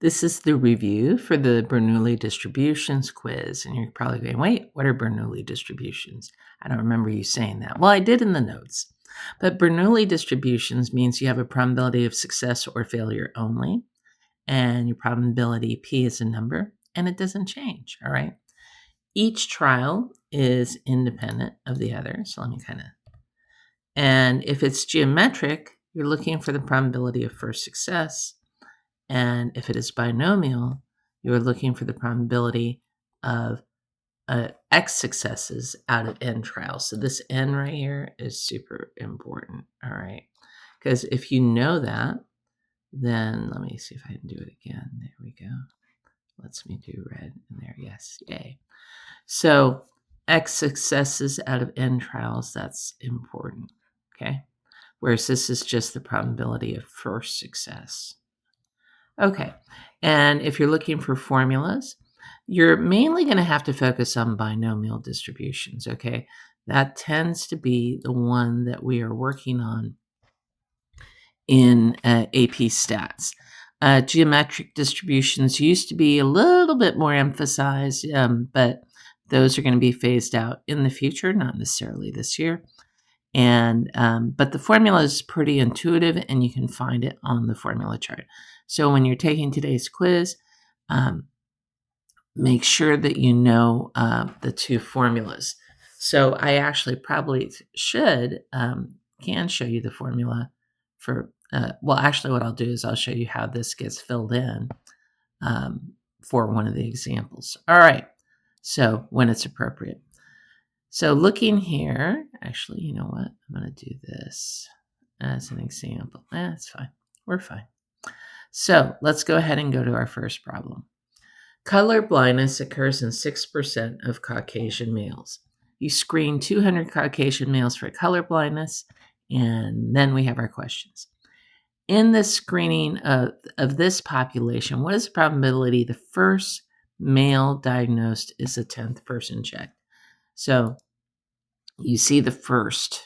This is the review for the Bernoulli distributions quiz. And you're probably going, wait, what are Bernoulli distributions? I don't remember you saying that. Well, I did in the notes. But Bernoulli distributions means you have a probability of success or failure only. And your probability P is a number, and it doesn't change, all right? Each trial is independent of the other. So let me and if it's geometric, you're looking for the probability of first success. And if it is binomial, you're looking for the probability of X successes out of N trials. So this N right here is super important, all right? Because if you know that, then let me see if I can do it again. There we go. Lets me do red in there. Yes, yay. So X successes out of N trials, that's important, okay? Whereas this is just the probability of first success. Okay, and if you're looking for formulas, you're mainly going to have to focus on binomial distributions, okay? That tends to be the one that we are working on in AP Stats. Geometric distributions used to be a little bit more emphasized, but those are going to be phased out in the future, not necessarily this year. And but the formula is pretty intuitive, and you can find it on the formula chart. So when you're taking today's quiz, make sure that you know the two formulas. So I actually probably can show you the formula for, well, actually what I'll do is I'll show you how this gets filled in for one of the examples. All right, so when it's appropriate. So looking here, actually, you know what? I'm going to do this as an example. That's fine. We're fine. So let's go ahead and go to our first problem. Color blindness occurs in 6% of Caucasian males. You screen 200 Caucasian males for color blindness, and then we have our questions. In the screening of this population, what is the probability the first male diagnosed is the 10th person checked? So you see the first.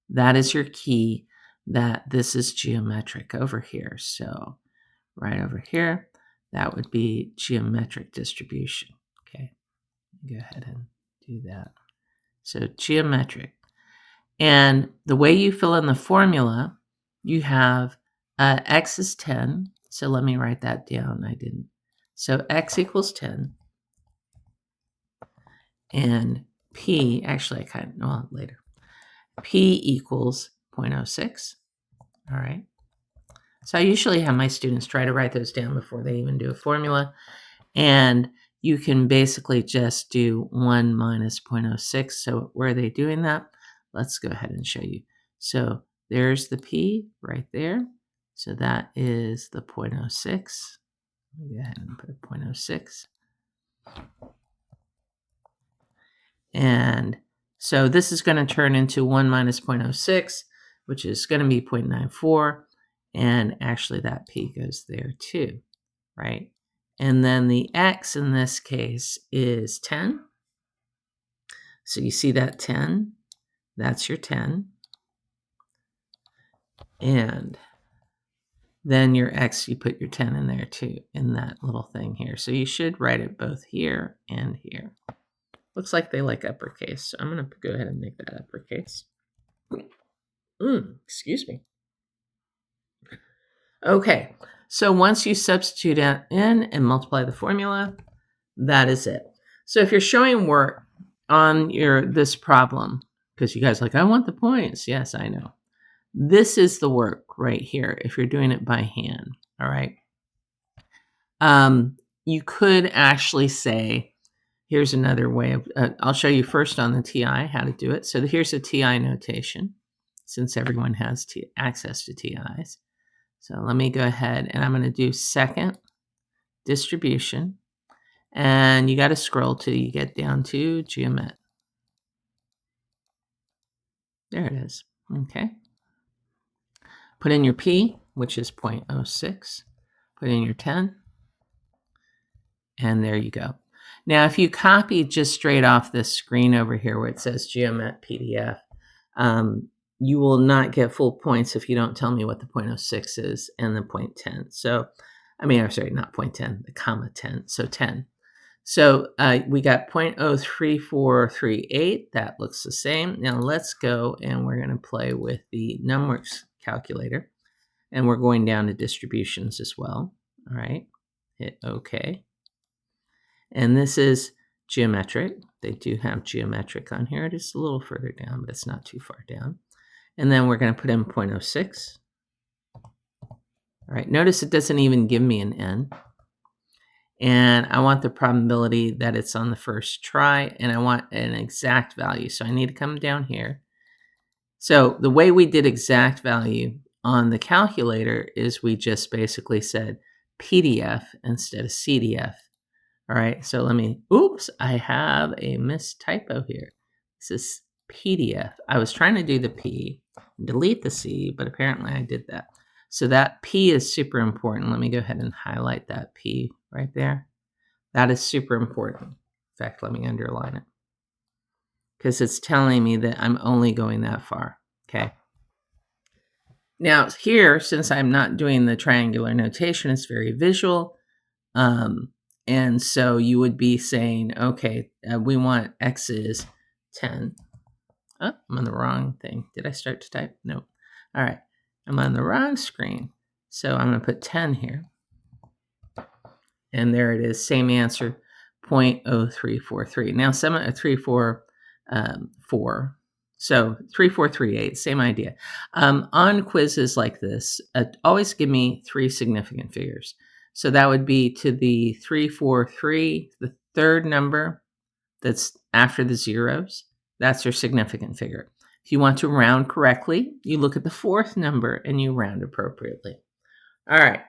That is your key that this is geometric over here. So right over here, that would be geometric distribution. Okay, go ahead and do that. So geometric. And the way you fill in the formula, you have X is 10. So let me write that down. I didn't. So X equals 10. And P, actually later. P equals 0.06. All right. So I usually have my students try to write those down before they even do a formula. And you can basically just do 1 minus 0.06. So where are they doing that? Let's go ahead and show you. So there's the P right there. So that is the 0.06. Let me go ahead and put a 0.06. And so this is going to turn into 1 minus 0.06, which is going to be 0.94. And actually that P goes there too, right? And then the X in this case is 10. So you see that 10, that's your 10. And then your X, you put your 10 in there too, in that little thing here. So you should write it both here and here. Looks like they like uppercase. So I'm going to go ahead and make that uppercase. Excuse me. Okay, so once you substitute in and multiply the formula, that is it. So if you're showing work on this problem, because you guys are like, I want the points. Yes, I know. This is the work right here if you're doing it by hand, all right? You could actually say, here's another way of, I'll show you first on the TI how to do it. So here's a TI notation, since everyone has access to TIs. So let me go ahead and I'm going to do second distribution. And you got to scroll till you get down to geomet. There it is. Okay. Put in your P, which is 0.06. Put in your 10. And there you go. Now, if you copy just straight off this screen over here where it says Geomet PDF, you will not get full points if you don't tell me what the 0.06 is and the 0.10. So I'm sorry, not 0.10, the comma 10, so 10. So we got 0.03438. That looks the same. Now let's go and we're going to play with the numworks calculator. And we're going down to distributions as well. All right, hit OK. And this is geometric. They do have geometric on here. It is a little further down, but it's not too far down. And then we're going to put in 0.06. All right, notice it doesn't even give me an n. And I want the probability that it's on the first try, and I want an exact value. So I need to come down here. So the way we did exact value on the calculator is we just basically said PDF instead of CDF. All right, so oops, I have a mistypo here. This is PDF. I was trying to do the P, delete the C, but apparently I did that. So that P is super important. Let me go ahead and highlight that P right there. That is super important. In fact, let me underline it because it's telling me that I'm only going that far. Okay. Now here, since I'm not doing the triangular notation, it's very visual. And so you would be saying, okay, we want X is 10. Oh, I'm on the wrong thing. Did I start to type? No. All right. I'm on the wrong screen. So I'm going to put 10 here. And there it is. Same answer, 0.0343. Now, 344. So 3438, same idea. On quizzes like this, always give me 3 significant figures. So that would be to the 343, the third number that's after the zeros. That's your significant figure. If you want to round correctly, you look at the fourth number and you round appropriately. All right.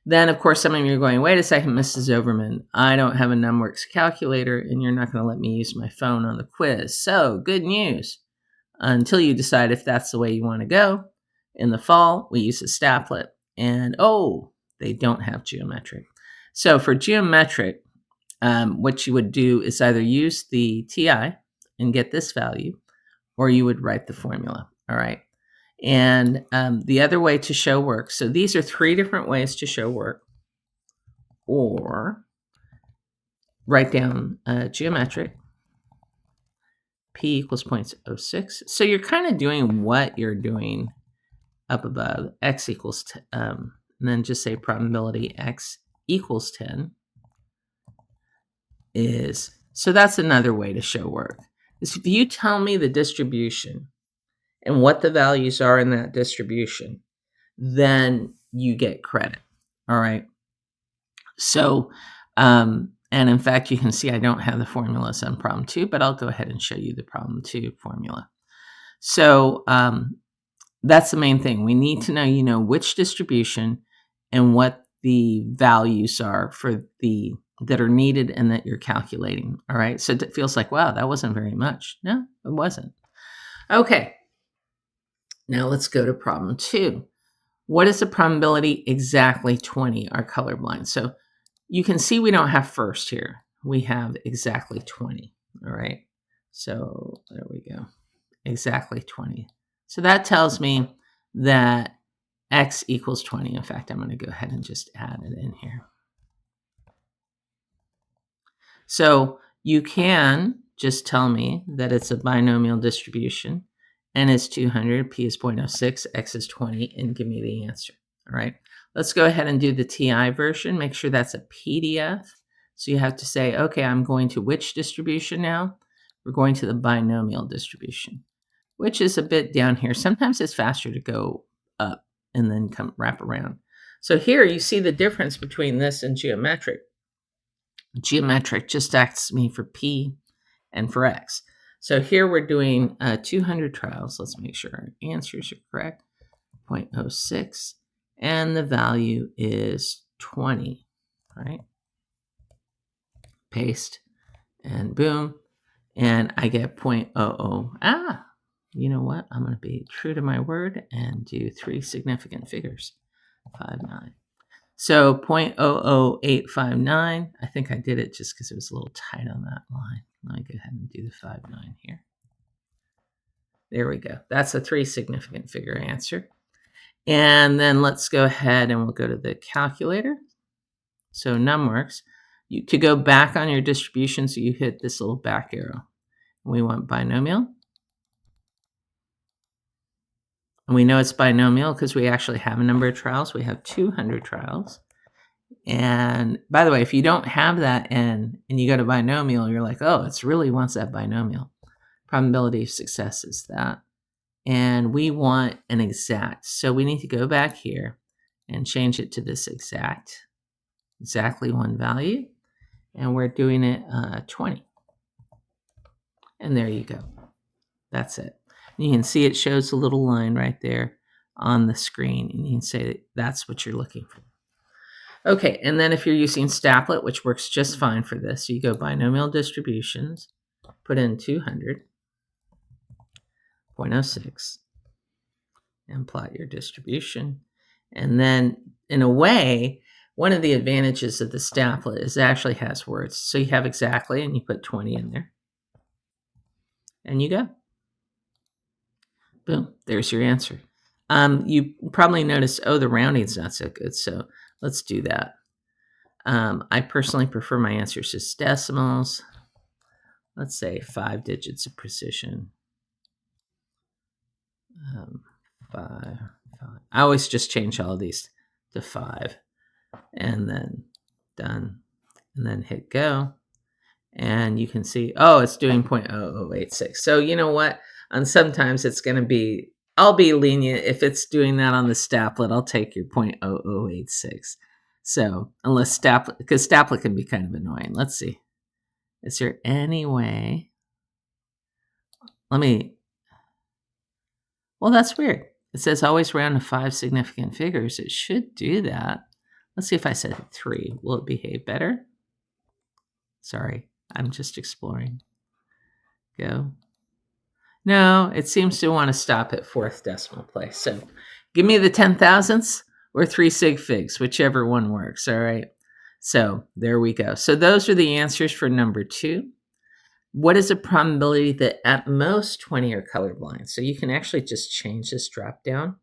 Then, of course, some of you are going, wait a second, Mrs. Overman, I don't have a numworks calculator and you're not going to let me use my phone on the quiz. So, good news. Until you decide if that's the way you want to go. In the fall, we use a Statlet. And, they don't have geometric. So for geometric, what you would do is either use the TI and get this value, or you would write the formula. All right. And the other way to show work. So these are 3 different ways to show work. Or write down geometric. P equals 0.06. So you're kind of doing what you're doing up above. X equals, and then just say probability X equals 10 is, so that's another way to show work. Is if you tell me the distribution and what the values are in that distribution, then you get credit. All right. So, and in fact, you can see I don't have the formulas on problem 2, but I'll go ahead and show you the problem 2 formula. So that's the main thing. We need to know, which distribution and what the values are for that are needed and that you're calculating. All right. So it feels like, wow, that wasn't very much. No, it wasn't. Okay. Now let's go to problem 2. What is the probability exactly 20 are colorblind? So you can see we don't have first here. We have exactly 20. All right. So there we go. Exactly 20. So that tells me that X equals 20. In fact, I'm going to go ahead and just add it in here. So you can just tell me that it's a binomial distribution. N is 200, P is 0.06, X is 20, and give me the answer. All right. Let's go ahead and do the TI version. Make sure that's a PDF. So you have to say, okay, I'm going to which distribution now? We're going to the binomial distribution, which is a bit down here. Sometimes it's faster to go up and then wrap around. So here you see the difference between this and geometric. Geometric just asks me for P and for X. So here we're doing 200 trials. Let's make sure our answers are correct. 0.06. And the value is 20. Right? Paste. And boom. And I get 0.00. You know what? I'm going to be true to my word and do 3 significant figures. 59. So 0.00859. I think I did it just because it was a little tight on that line. Let me go ahead and do the 59 here. There we go. That's a 3 significant figure answer. And then let's go ahead and we'll go to the calculator. So numworks, to go back on your distribution, so you hit this little back arrow. We want binomial. And we know it's binomial because we actually have a number of trials. We have 200 trials. And by the way, if you don't have that n and you go to binomial, you're like, oh, it's really wants that binomial. Probability of success is that. And we want an exact. So we need to go back here and change it to this exactly one value. And we're doing it 20. And there you go. That's it. And you can see it shows a little line right there on the screen. And you can say that that's what you're looking for. Okay, and then if you're using Staplet, which works just fine for this, you go binomial distributions, put in 200.06, and plot your distribution. And then, in a way, one of the advantages of the Staplet is it actually has words. So you have exactly, and you put 20 in there. And you go. Boom, there's your answer. You probably noticed, oh, the rounding's not so good, so let's do that. I personally prefer my answers as decimals. Let's say 5 digits of precision. 5. I always just change all of these to 5. And then done. And then hit go. And you can see, oh, it's doing 0.0086. So you know what? And sometimes it's going to be, I'll be lenient. If it's doing that on the Staplet, I'll take your 0.0086. So unless Staplet, because Staplet can be kind of annoying. Let's see. Is there any way? Well, that's weird. It says always round to 5 significant figures. It should do that. Let's see if I said 3. Will it behave better? Sorry, I'm just exploring. Go. No, it seems to want to stop at 4th decimal place. So give me the 10,000ths or 3 sig figs, whichever one works, all right? So there we go. So those are the answers for number 2. What is the probability that at most 20 are colorblind? So you can actually just change this drop down.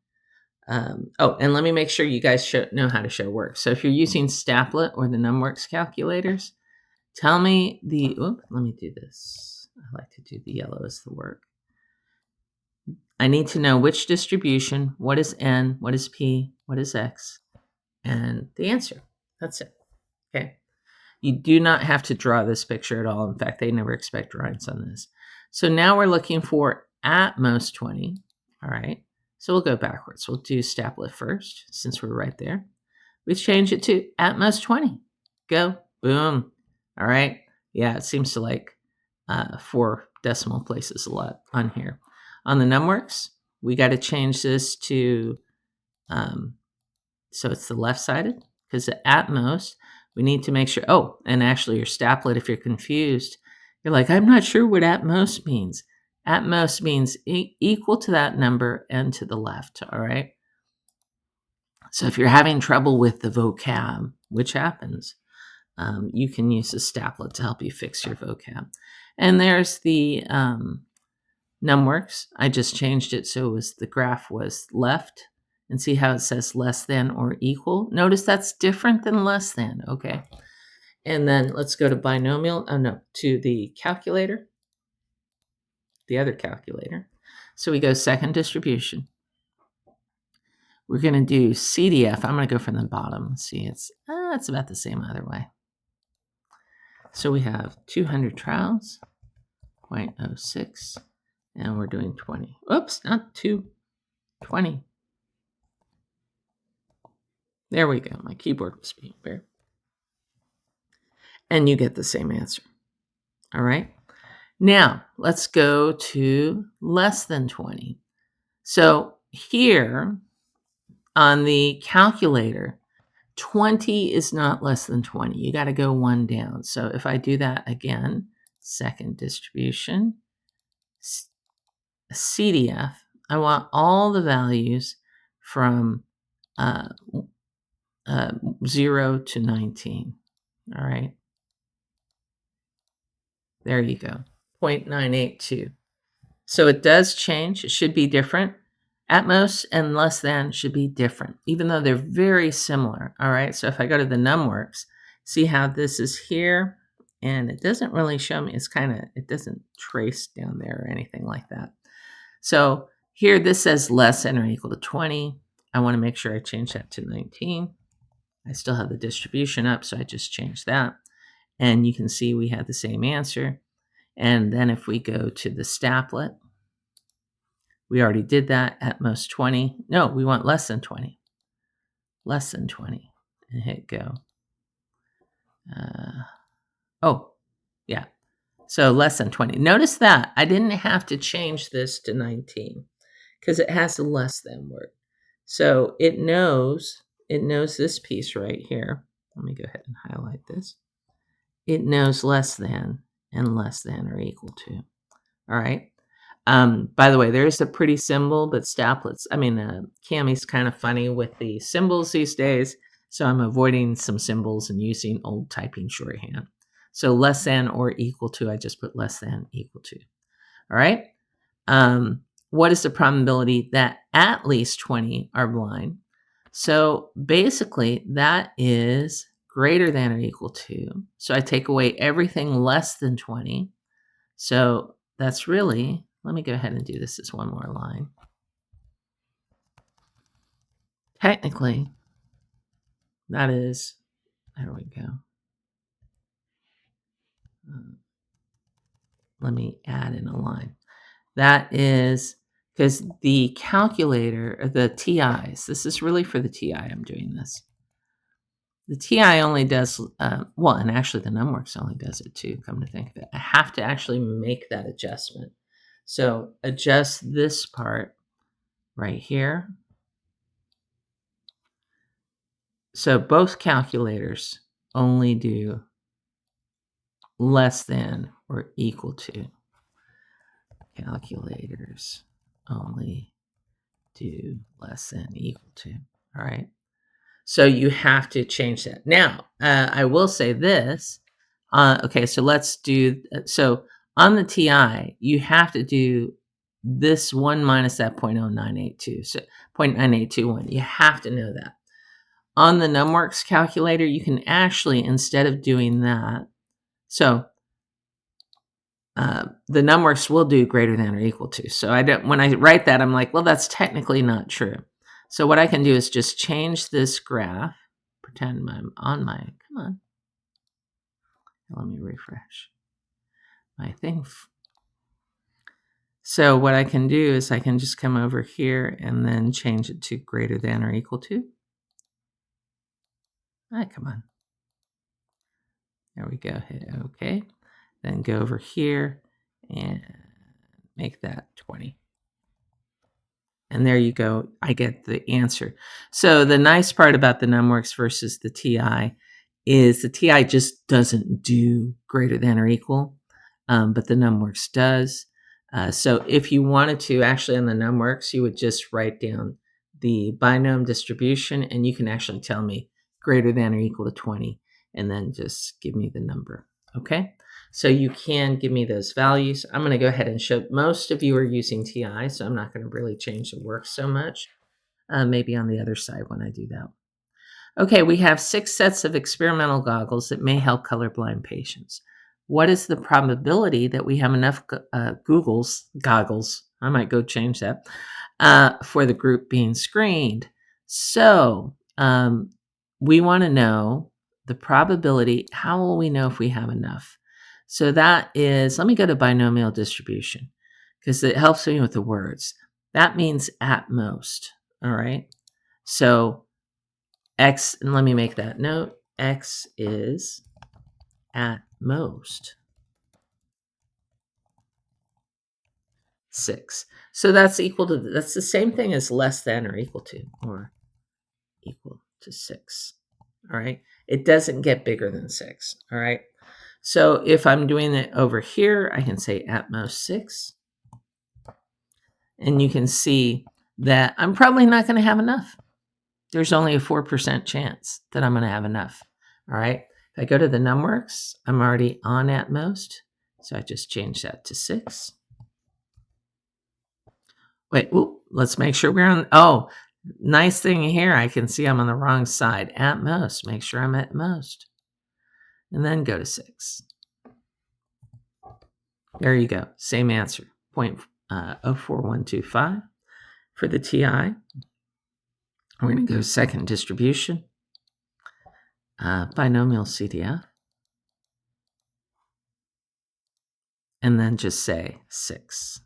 Oh, and let me make sure you guys know how to show work. So if you're using Staplet or the numworks calculators, tell me let me do this. I like to do the yellow as the work. I need to know which distribution, what is n, what is p, what is x, and the answer. That's it. Okay. You do not have to draw this picture at all. In fact, they never expect drawings on this. So now we're looking for at most 20. All right. So we'll go backwards. We'll do Staplet first, since we're right there. We change it to at most 20. Go. Boom. All right. Yeah, it seems to like 4 decimal places a lot on here. On the numworks, we got to change this to, so it's the left-sided, because at most, we need to make sure, oh, and actually your Staplet, if you're confused, you're like, I'm not sure what at most means. At most means equal to that number and to the left, all right? So if you're having trouble with the vocab, which happens, you can use the Staplet to help you fix your vocab. And there's the numworks. I just changed it so the graph was left. And see how it says less than or equal? Notice that's different than less than, okay? And then let's go to binomial, to the calculator, the other calculator. So we go second distribution. We're going to do CDF. I'm going to go from the bottom. See, it's about the same either way. So we have 200 trials, 0.06, and we're doing 20. Oops, not 2, 20. There we go. My keyboard was being weird. And you get the same answer. All right. Now, let's go to less than 20. So here on the calculator, 20 is not less than 20. You got to go 1 down. So if I do that again, second distribution, CDF, I want all the values from 0 to 19. All right. There you go. 0.982. So it does change. It should be different. At most and less than should be different, even though they're very similar. All right. So if I go to the numworks, See how this is here? And it doesn't really show me, it doesn't trace down there or anything like that. So here this says less than or equal to 20. I want to make sure I change that to 19. I still have the distribution up, so I just changed that. And you can see we had the same answer. And then if we go to the staplet, we already did that, at most 20. No, we want less than 20. Less than 20. And hit go. Oh, yeah. So less than 20. Notice that I didn't have to change this to 19 because it has the less than word. So it knows this piece right here. Let me go ahead and highlight this. It knows less than and less than or equal to. All right. By the way, there's a pretty symbol, but Cammy's kind of funny with the symbols these days. So I'm avoiding some symbols and using old typing shorthand. So less than or equal to, I just put less than equal to. All right. What is the probability that at least 20 are blind? So basically, that is greater than or equal to. So I take away everything less than 20. So that's really, let me go ahead and do this as one more line. Technically, that is, there we go. Let me add in a line. That is because the calculator, the TIs, this is really for the TI I'm doing this. The TI only does, and actually the NumWorks only does it too, come to think of it. I have to actually make that adjustment. So adjust this part right here. So both calculators only do less than or equal to. Calculators only do less than equal to. All right. So you have to change that. Now, I will say this. Okay, so let's do, so on the TI, you have to do this 1 minus that 0.0982, so 0.9821. You have to know that. On the NumWorks calculator, you can actually, instead of doing that, so the NumWorks will do greater than or equal to. So when I write that, I'm like, well, that's technically not true. So what I can do is just change this graph, pretend I'm on my, come on. Let me refresh my thing. So what I can do is I can just come over here and then change it to greater than or equal to. Come on. There we go, hit OK. Then go over here and make that 20. And there you go. I get the answer. So the nice part about the NumWorks versus the TI is the TI just doesn't do greater than or equal, but the NumWorks does. So if you wanted to, actually on the NumWorks, you would just write down the binomial distribution, and you can actually tell me greater than or equal to 20, and then just give me the number. Okay? So you can give me those values. I'm going to go ahead and show, most of you are using TI, so I'm not going to really change the work so much. Maybe on the other side when I do that. Okay, we have 6 sets of experimental goggles that may help colorblind patients. What is the probability that we have enough goggles, I might go change that, for the group being screened? So we want to know the probability. How will we know if we have enough? So that is, let me go to binomial distribution because it helps me with the words. That means at most, all right? So X, and let me make that note, X is at most 6. So that's equal to, that's the same thing as less than or equal to 6. All right. It doesn't get bigger than 6. All right. So if I'm doing it over here, I can say at most 6. And you can see that I'm probably not going to have enough. There's only a 4% chance that I'm going to have enough. All right. If I go to the NumWorks, I'm already on at most. So I just change that to 6. Wait, let's make sure we're on. Oh, nice thing here. I can see I'm on the wrong side. At most. Make sure I'm at most. and then go to 6. There you go. Same answer. 0.04125. For the TI, we're going to go second distribution, binomial CDF, and then just say 6.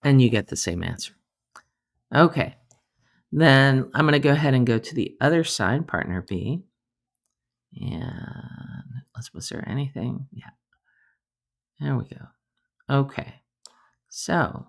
And you get the same answer. Okay. Then I'm going to go ahead and go to the other side, partner B. And was there anything? Yeah. There we go. Okay. So